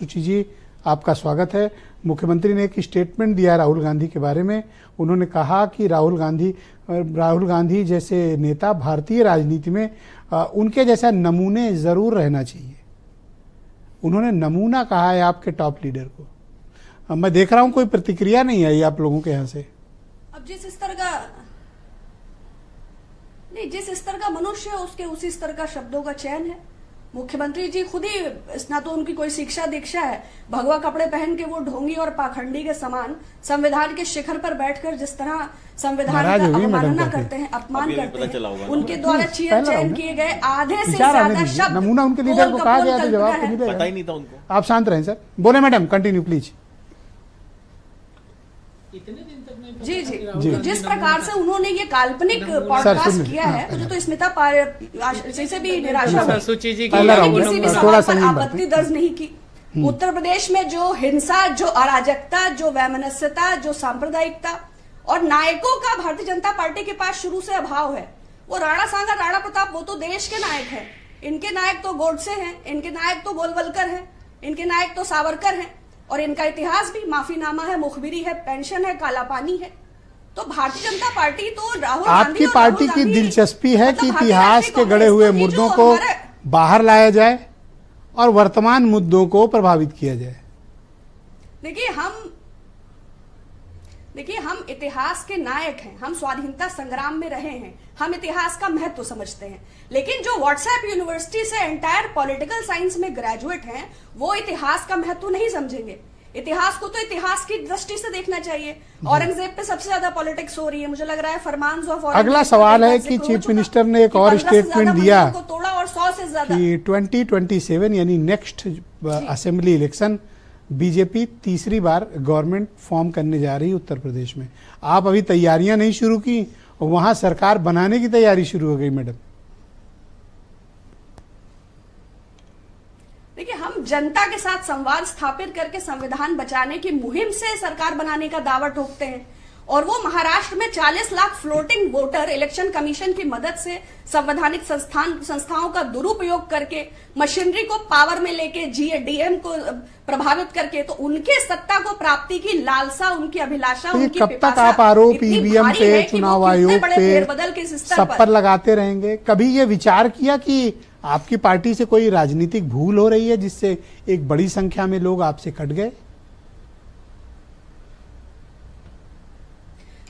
सुची जी, आपका स्वागत है। मुख्यमंत्री ने एक स्टेटमेंट दिया राहुल गांधी के बारे में। उन्होंने कहा कि राहुल गांधी जैसे नेता भारतीय राजनीति में उनके जैसा नमूने जरूर रहना चाहिए। उन्होंने नमूना कहा है आपके टॉप लीडर को। मैं देख रहा हूं कोई प्रतिक्रिया नहीं आई आप लोगों के यहाँ से। अब जिस स्तर का मनुष्य है उसके उसी स्तर का शब्दों का चयन है। मुख्यमंत्री जी खुद ही, ना तो उनकी कोई शिक्षा दीक्षा है, भगवा कपड़े पहन के वो ढोंगी और पाखंडी के समान संविधान के शिखर पर बैठकर जिस तरह संविधान का अवमानना करते हैं, अपमान करते हैं, उनके द्वारा चयन किए गए आधे से ज्यादा शब्द नमूना उनके लीडर को कहा गया तो जवाब पता ही नहीं था उनको। आप शांत रहें सर। बोले मैडम, कंटिन्यू प्लीज। जी जी, तो जिस प्रकार से उन्होंने ये काल्पनिक पॉडकास्ट किया है, तो स्मिता से भी निराशा हुई। किसी भी सवाल पर आपत्ति दर्ज नहीं की। उत्तर प्रदेश में जो हिंसा, जो अराजकता, जो वैमनस्यता, जो सांप्रदायिकता और नायकों का भारतीय जनता पार्टी के पास शुरू से अभाव है। वो राणा सांगा, राणा प्रताप, वो तो देश के नायक हैं। इनके नायक तो गोडसे हैं, इनके नायक तो गोलवलकर हैं, इनके नायक तो सावरकर हैं। और इनका इतिहास भी माफीनामा है, मुखबिरी है, पेंशन है, काला पानी है। तो भारतीय जनता पार्टी तो राहुल गांधी, आपकी पार्टी की दिलचस्पी है कि इतिहास के गड़े हुए मुद्दों को बाहर लाया जाए और वर्तमान मुद्दों को प्रभावित किया जाए। देखिए हम इतिहास के नायक हैं, हम स्वाधीनता संग्राम में रहे हैं, हम इतिहास का महत्व समझते हैं। लेकिन जो व्हाट्सएप यूनिवर्सिटी से एंटायर पॉलिटिकल साइंस में ग्रेजुएट हैं, वो इतिहास का महत्व नहीं समझेंगे। इतिहास को तो इतिहास की दृष्टि से देखना चाहिए। औरंगजेब पे सबसे ज्यादा पॉलिटिक्स हो रही है, मुझे लग रहा है फरमान्स ऑफ औरंगजेब। अगला सवाल है कि चीफ मिनिस्टर ने एक और स्टेटमेंट दिया तोड़ा और 100 से ज्यादा कि 2027 यानी नेक्स्ट असेंबली इलेक्शन बीजेपी तीसरी बार गवर्नमेंट फॉर्म करने जा रही है उत्तर प्रदेश में। आप अभी तैयारियां नहीं शुरू की और वहां सरकार बनाने की तैयारी शुरू हो गई। मैडम देखिए, हम जनता के साथ संवाद स्थापित करके संविधान बचाने की मुहिम से सरकार बनाने का दावा ठोकते हैं, और वो महाराष्ट्र में 40 lakh floating voter election commission की मदद से संवैधानिक संस्थाओं का दुरुपयोग करके मशीनरी को पावर में लेके जीएडीएम को प्रभावित करके, तो उनके सत्ता को प्राप्ति की लालसा, उनकी अभिलाषा, उनकी कब तक आप आरोप ईवीएम पे, चुनाव आयोग पे सब पर लगाते रहेंगे? कभी ये विचार किया कि आपकी पार्टी से कोई राजनीतिक भूल हो रही है जिससे एक बड़ी संख्या में लोग आपसे कट गए?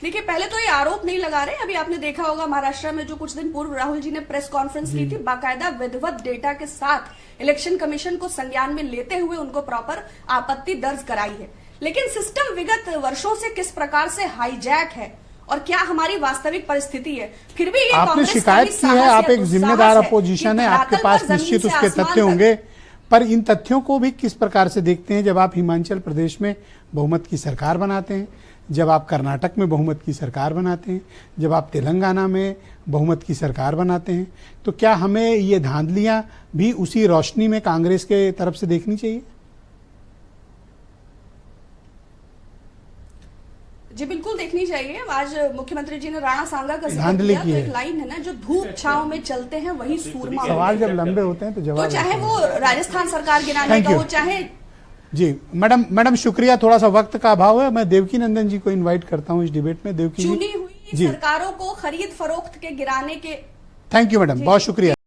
देखिए, पहले तो ये आरोप नहीं लगा रहे। अभी आपने देखा होगा महाराष्ट्र में जो कुछ दिन पूर्व राहुल जी ने प्रेस कॉन्फ्रेंस की थी, बाकायदा विधिवत डेटा के साथ इलेक्शन कमीशन को संज्ञान में लेते हुए उनको प्रॉपर आपत्ति दर्ज कराई है। लेकिन सिस्टम विगत वर्षों से किस प्रकार से हाईजैक है और क्या हमारी वास्तविक परिस्थिति है, फिर भी ये आपने शिकायत की है। आप एक जिम्मेदार अपोजिशन है, आपके पास निश्चित उसके तथ्य होंगे, पर इन तथ्यों को भी किस प्रकार से देखते हैं? जब आप हिमाचल प्रदेश में बहुमत की सरकार बनाते हैं, जब आप कर्नाटक में बहुमत की सरकार बनाते हैं, जब आप तेलंगाना में बहुमत की सरकार बनाते हैं, तो क्या हमें ये धांधलियां भी उसी रोशनी में कांग्रेस के तरफ से देखनी चाहिए? जी बिल्कुल देखनी चाहिए। आज मुख्यमंत्री जी ने राणा सांगा का जिक्र किया, तो एक लाइन है ना, जो धूप छांव में चलते हैं वही सूरमा। सवाल जब लंबे होते हैं तो जवाब, तो चाहे वो राजस्थान सरकार गिराने का हो, चाहे जी मैडम शुक्रिया। थोड़ा सा वक्त का अभाव है, मैं देवकी नंदन जी को इनवाइट करता हूं इस डिबेट में। देवकी चुनी हुई सरकारों को खरीद फरोख्त के गिराने के। थैंक यू मैडम, बहुत शुक्रिया।